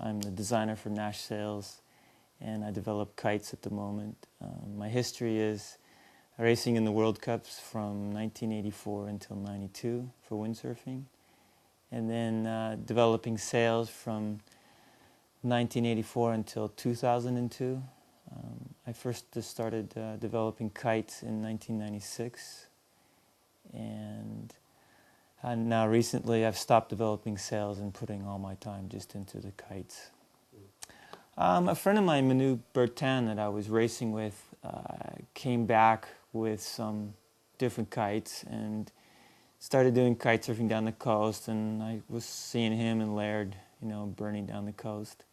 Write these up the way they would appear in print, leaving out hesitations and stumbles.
I'm the designer for Nash Sales, and I develop kites at the moment. My history is racing in the World Cups from 1984 until 92 for windsurfing, and then developing sails from 1984 until 2002. I first started developing kites in 1996, and now recently I've stopped developing sails and putting all my time just into the kites. A friend of mine, Manu Bertin, that I was racing with, came back with some different kites and started doing kite surfing down the coast, and I was seeing him and Laird, burning down the coast.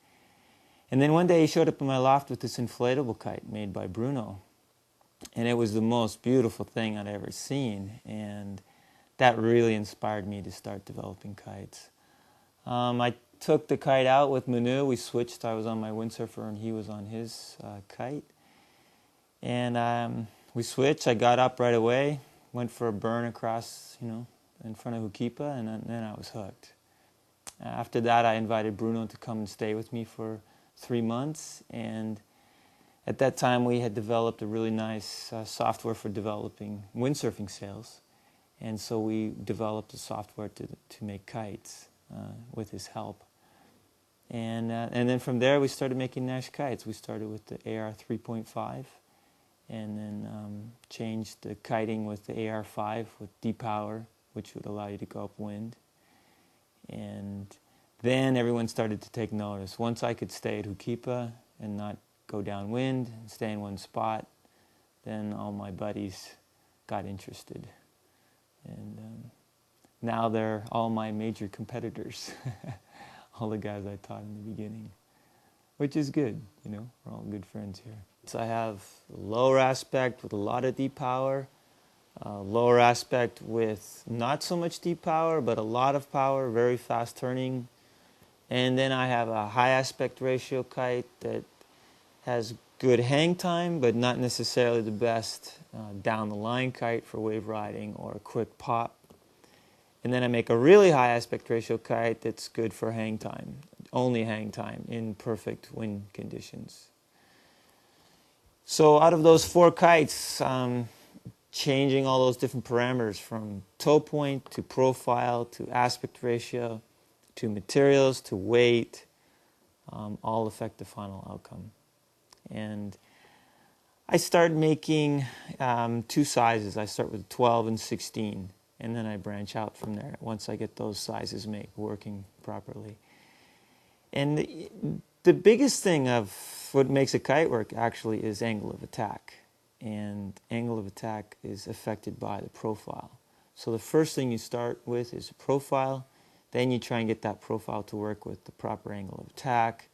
And then one day he showed up in my loft with this inflatable kite made by Bruno, and it was the most beautiful thing I'd ever seen, and that really inspired me to start developing kites. I took the kite out with Manu. We switched. I was on my windsurfer and he was on his kite. And we switched. I got up right away, went for a burn across, in front of Hukipa, and then I was hooked. After that, I invited Bruno to come and stay with me for 3 months. And at that time, we had developed a really nice software for developing windsurfing sails. And so we developed a software to make kites with his help. And then from there we started making Nash kites. We started with the AR 3.5 and then changed the kiting with the AR5 with depower, which would allow you to go upwind. And then everyone started to take notice. Once I could stay at Hukipa and not go downwind and stay in one spot, then all my buddies got interested. And now they're all my major competitors, all the guys I taught in the beginning, which is good, we're all good friends here. So I have lower aspect with a lot of deep power, lower aspect with not so much deep power, but a lot of power, very fast turning. And then I have a high aspect ratio kite that has good hang time, but not necessarily the best down the line kite for wave riding or a quick pop. And then I make a really high aspect ratio kite that's good for hang time, only hang time in perfect wind conditions. So out of those 4 kites, changing all those different parameters from toe point to profile to aspect ratio to materials to weight, all affect the final outcome. And I start making 2 sizes. I start with 12 and 16, and then I branch out from there once I get those sizes working properly. And the biggest thing of what makes a kite work actually is angle of attack. And angle of attack is affected by the profile. So the first thing you start with is a profile. Then you try and get that profile to work with the proper angle of attack.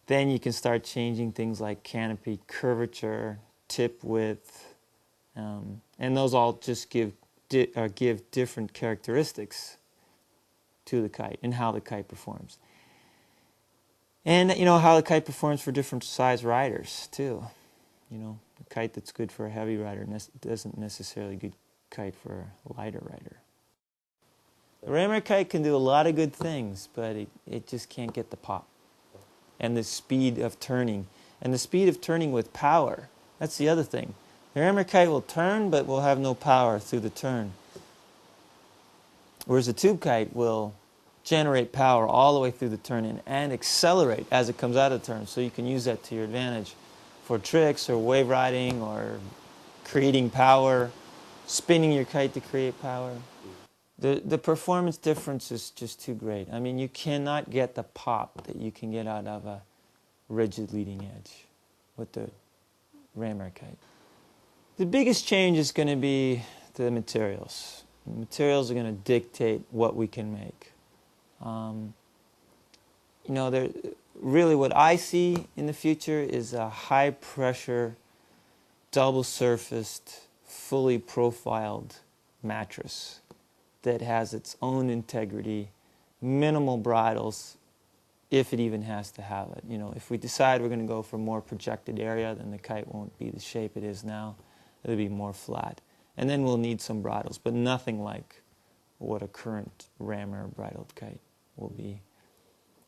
Then you can start changing things like canopy curvature, tip width, and those all just give different characteristics to the kite and how the kite performs. And how the kite performs for different size riders too. A kite that's good for a heavy rider doesn't necessarily good kite for a lighter rider. The rammer kite can do a lot of good things, but it just can't get the pop. And the speed of turning. And the speed of turning with power. That's the other thing. The rammer kite will turn, but will have no power through the turn. Whereas a tube kite will generate power all the way through the turn and accelerate as it comes out of the turn. So you can use that to your advantage for tricks or wave riding or creating power, spinning your kite to create power. The performance difference is just too great. I mean, you cannot get the pop that you can get out of a rigid leading edge with the rammer kite. The biggest change is going to be the materials. The materials are going to dictate what we can make. Really what I see in the future is a high-pressure, double-surfaced, fully profiled mattress that has its own integrity, minimal bridles, if it even has to have it. If we decide we're going to go for more projected area, then the kite won't be the shape it is now. It'll be more flat. And then we'll need some bridles, but nothing like what a current rammer bridled kite will be.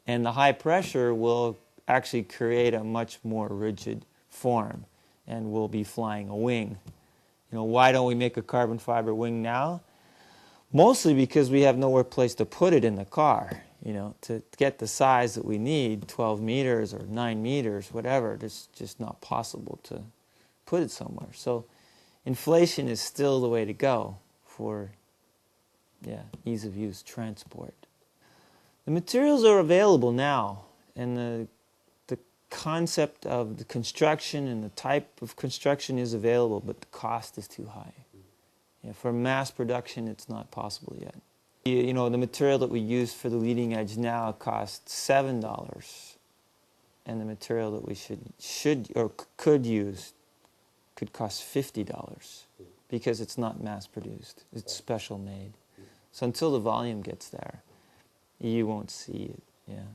And the high pressure will actually create a much more rigid form, and we'll be flying a wing. You know, why don't we make a carbon fiber wing now? Mostly because we have nowhere place to put it in the car. You know, to get the size that we need, 12 meters or 9 meters, whatever, it's just not possible to put it somewhere. So inflation is still the way to go for, ease of use transport. The materials are available now, and the concept of the construction and the type of construction is available, but the cost is too high. Yeah, for mass production, it's not possible yet. You know, the material that we use for the leading edge now costs $7, and the material that we should or could use could cost $50 because it's not mass produced. It's special made. So until the volume gets there, you won't see it. Yeah.